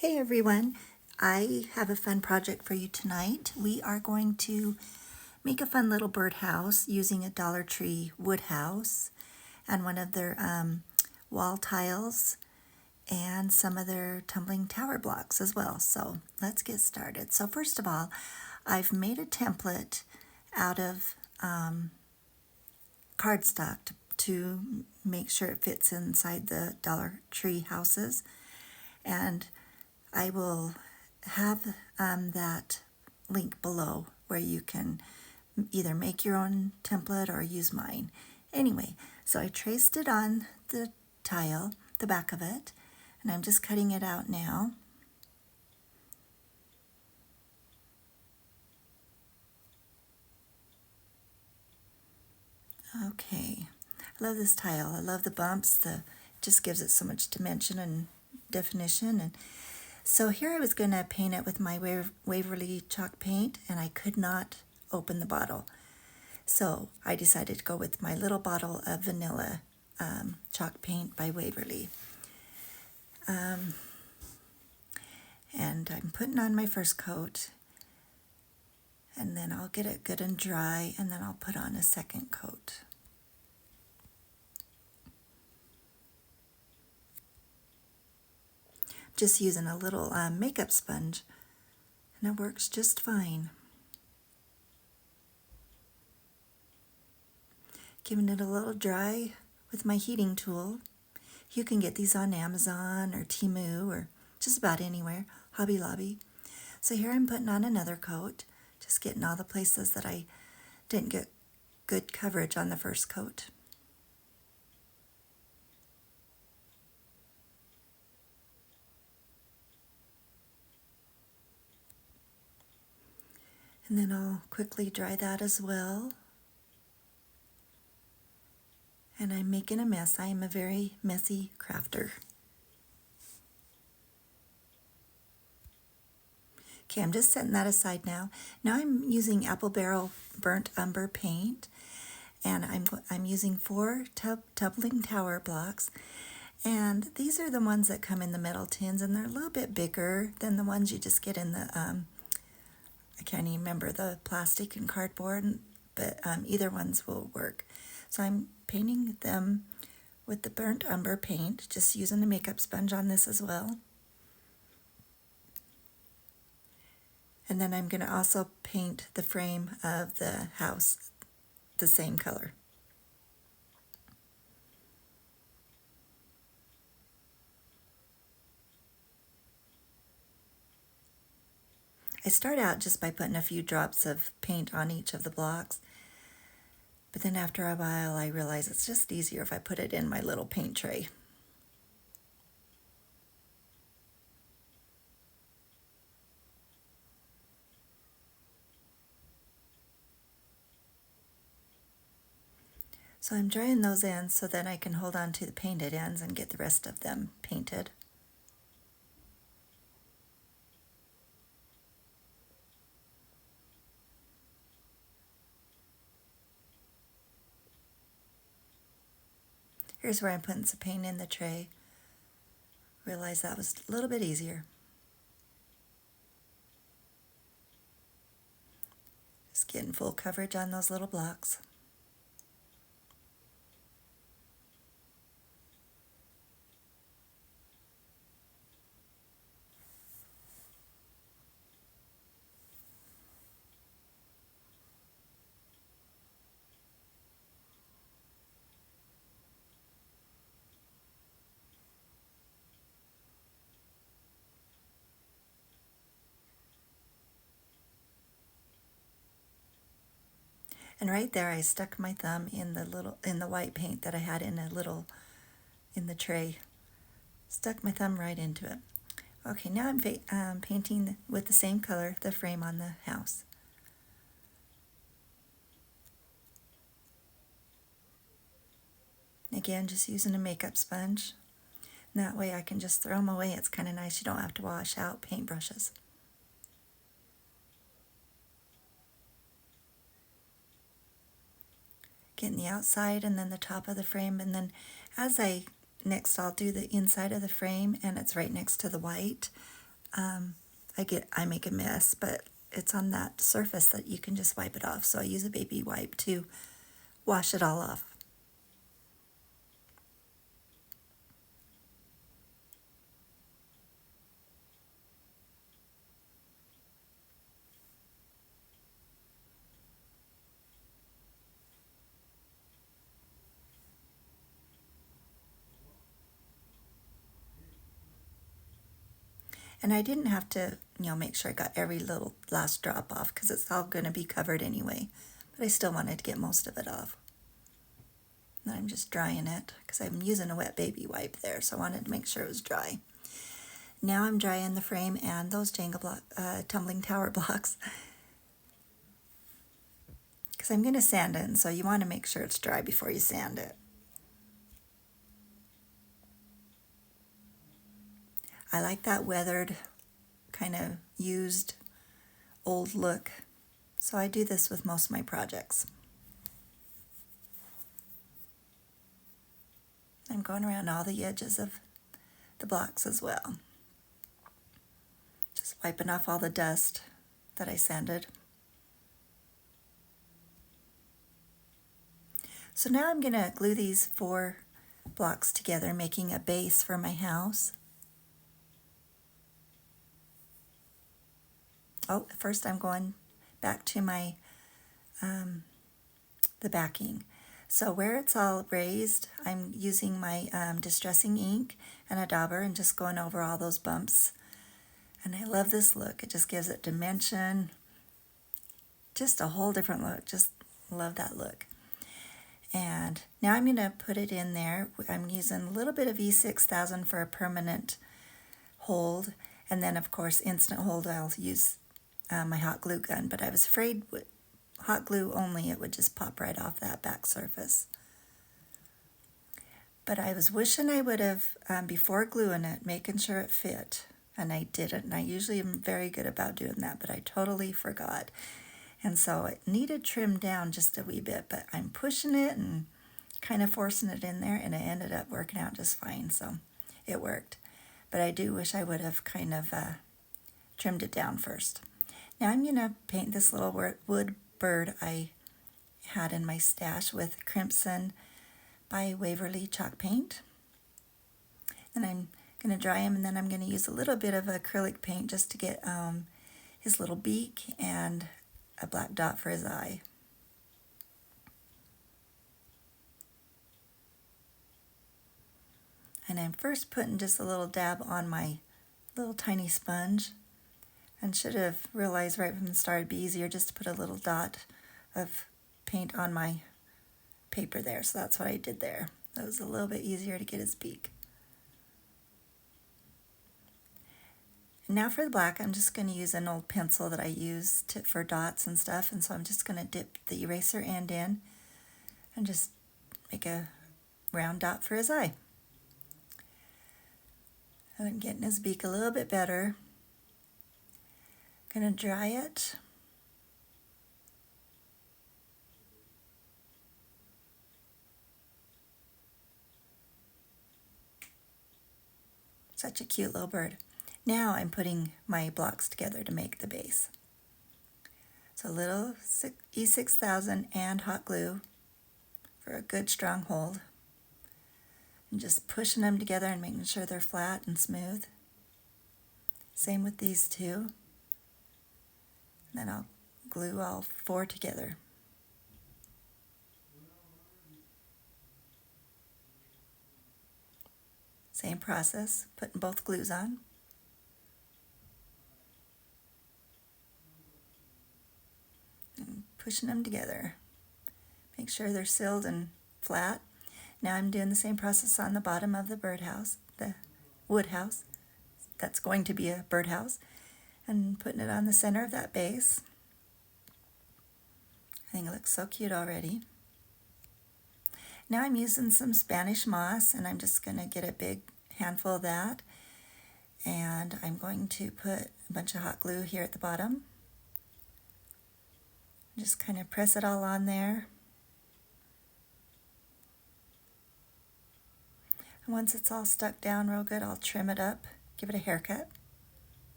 Hey everyone, I have a fun project for you tonight. We are going to make a fun little birdhouse using a Dollar Tree wood house and one of their wall tiles and some of their tumbling tower blocks as well. So let's get started. So first of all, I've made a template out of cardstock to make sure it fits inside the Dollar Tree houses, and I will have that link below where you can either make your own template or use mine. Anyway, so I traced it on the tile, the back of it, and I'm just cutting it out now. Okay, I love this tile. I love the bumps. It just gives it so much dimension and definition. And so here I was going to paint it with my Waverly chalk paint, and I could not open the bottle. So I decided to go with my little bottle of vanilla chalk paint by Waverly. And I'm putting on my first coat, and then I'll get it good and dry, and then I'll put on a second coat. Just using a little makeup sponge, and it works just fine. Giving it a little dry with my heating tool. You can get these on Amazon or Temu or just about anywhere, Hobby Lobby. So here I'm putting on another coat, just getting all the places that I didn't get good coverage on the first coat. And then I'll quickly dry that as well. And I'm making a mess. I am a very messy crafter. Okay, I'm just setting that aside now. Now I'm using apple barrel burnt umber paint, and I'm using 4 tumbling tower blocks. And these are the ones that come in the metal tins, and they're a little bit bigger than the ones you just get in the I can't even remember, the plastic and cardboard, but either ones will work. So I'm painting them with the burnt umber paint, just using a makeup sponge on this as well. And then I'm going to also paint the frame of the house the same color. I start out just by putting a few drops of paint on each of the blocks, but then after a while I realize it's just easier if I put it in my little paint tray. So I'm drying those ends so that I can hold on to the painted ends and get the rest of them painted. Here's where I'm putting some paint in the tray. Realize that was a little bit easier. Just getting full coverage on those little blocks. And right there I stuck my thumb in the white paint that I had in the tray. Stuck my thumb right into it. Okay, now I'm painting with the same color the frame on the house. Again, just using a makeup sponge. And that way I can just throw them away. It's kind of nice. You don't have to wash out paintbrushes. Getting the outside and then the top of the frame, and then next I'll do the inside of the frame, and it's right next to the white. I make a mess, but it's on that surface that you can just wipe it off. So I use a baby wipe to wash it all off. And I didn't have to, make sure I got every little last drop off because it's all going to be covered anyway. But I still wanted to get most of it off. And I'm just drying it because I'm using a wet baby wipe there, so I wanted to make sure it was dry. Now I'm drying the frame and those tumbling tower blocks because I'm going to sand it, and so you want to make sure it's dry before you sand it. I like that weathered, kind of used, old look, so I do this with most of my projects. I'm going around all the edges of the blocks as well. Just wiping off all the dust that I sanded. So now I'm going to glue these 4 blocks together, making a base for my house. Oh, first I'm going back to my the backing. So where it's all raised, I'm using my distressing ink and a dauber and just going over all those bumps. And I love this look. It just gives it dimension. Just a whole different look. Just love that look. And now I'm going to put it in there. I'm using a little bit of E6000 for a permanent hold. And then, of course, instant hold, I'll use my hot glue gun. But I was afraid with hot glue only, it would just pop right off that back surface. But I was wishing I would have, before gluing it, making sure it fit. And I didn't. And I usually am very good about doing that, but I totally forgot. And so it needed trimmed down just a wee bit, but I'm pushing it and kind of forcing it in there, and it ended up working out just fine, so it worked. But I do wish I would have kind of trimmed it down first. Now I'm going to paint this little wood bird I had in my stash with Crimson by Waverly chalk paint. And I'm going to dry him, and then I'm going to use a little bit of acrylic paint just to get his little beak and a black dot for his eye. And I'm first putting just a little dab on my little tiny sponge, and should have realized right from the start it'd be easier just to put a little dot of paint on my paper there. So that's what I did there. That was a little bit easier to get his beak. Now for the black, I'm just going to use an old pencil that I use for dots and stuff, and so I'm just going to dip the eraser end in and just make a round dot for his eye. And I'm getting his beak a little bit better. Going to dry it. Such a cute little bird. Now I'm putting my blocks together to make the base. So a little E6000 and hot glue for a good strong hold. And just pushing them together and making sure they're flat and smooth. Same with these 2. And then I'll glue all 4 together. Same process, putting both glues on. And pushing them together. Make sure they're sealed and flat. Now I'm doing the same process on the bottom of the birdhouse, the wood house. That's going to be a birdhouse. And putting it on the center of that base. I think it looks so cute already. Now I'm using some Spanish moss, and I'm just going to get a big handful of that. And I'm going to put a bunch of hot glue here at the bottom. Just kind of press it all on there. And once it's all stuck down real good, I'll trim it up, give it a haircut.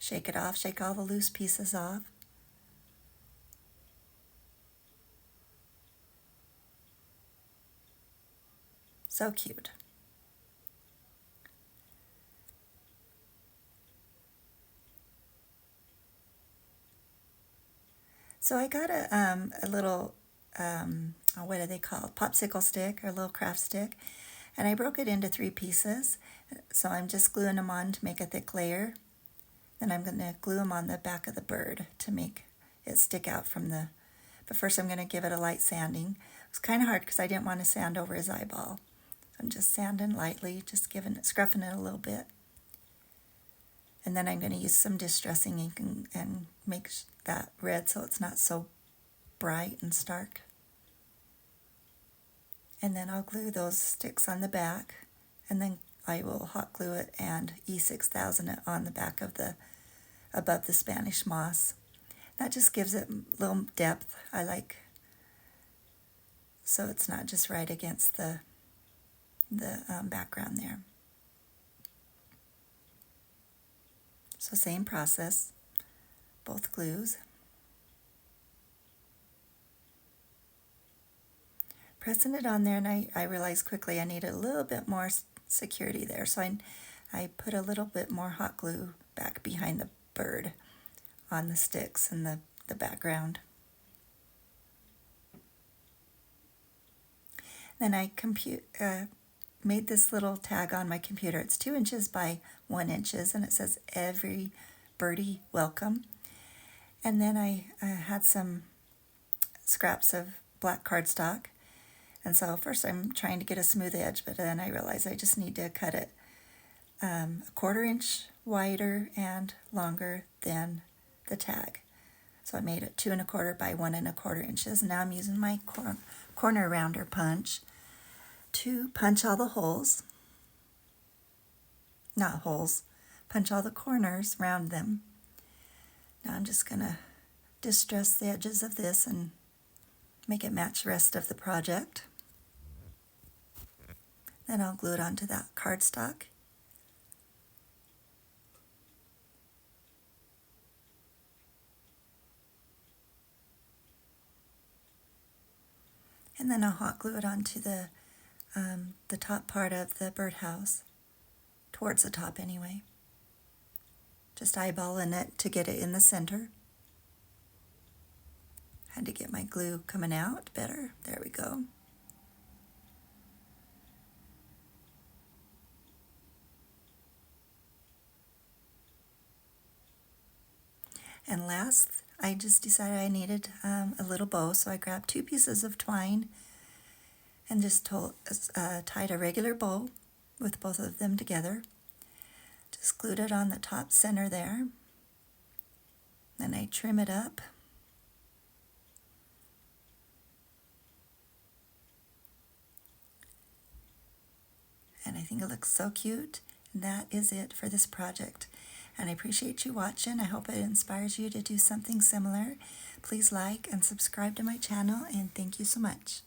Shake it off, shake all the loose pieces off. So cute. So I got a little, what do they call it? Popsicle stick or a little craft stick. And I broke it into 3 pieces. So I'm just gluing them on to make a thick layer. Then I'm going to glue them on the back of the bird to make it stick out from the, but first I'm going to give it a light sanding. It was kind of hard because I didn't want to sand over his eyeball. So I'm just sanding lightly, just scruffing it a little bit. And then I'm going to use some distressing ink and make that red so it's not so bright and stark. And then I'll glue those sticks on the back, and then I will hot glue it and E6000 it on the back of the, above the Spanish moss. That just gives it a little depth. I like, so it's not just right against the background there. So same process, both glues. Pressing it on there, and I realized quickly I needed a little bit more security there, so I put a little bit more hot glue back behind the bird on the sticks and the background. Then I made this little tag on my computer. It's 2 inches by 1 inch, and it says "Every Birdie Welcome." And then I had some scraps of black cardstock. And so first I'm trying to get a smooth edge, but then I realized I just need to cut it a 1/4 inch wider and longer than the tag. So I made it 2 1/4 by 1 1/4 inches. Now I'm using my corner rounder punch to punch all the holes. Not holes, punch all the corners, round them. Now I'm just going to distress the edges of this and make it match the rest of the project. Then I'll glue it onto that cardstock. And then I'll hot glue it onto the top part of the birdhouse, towards the top anyway. Just eyeballing it to get it in the center. Had to get my glue coming out better. There we go. And last, I just decided I needed a little bow, so I grabbed 2 pieces of twine and just tied a regular bow with both of them together. Just glued it on the top center there. Then I trim it up. And I think it looks so cute. And that is it for this project. And I appreciate you watching. I hope it inspires you to do something similar. Please like and subscribe to my channel, and thank you so much.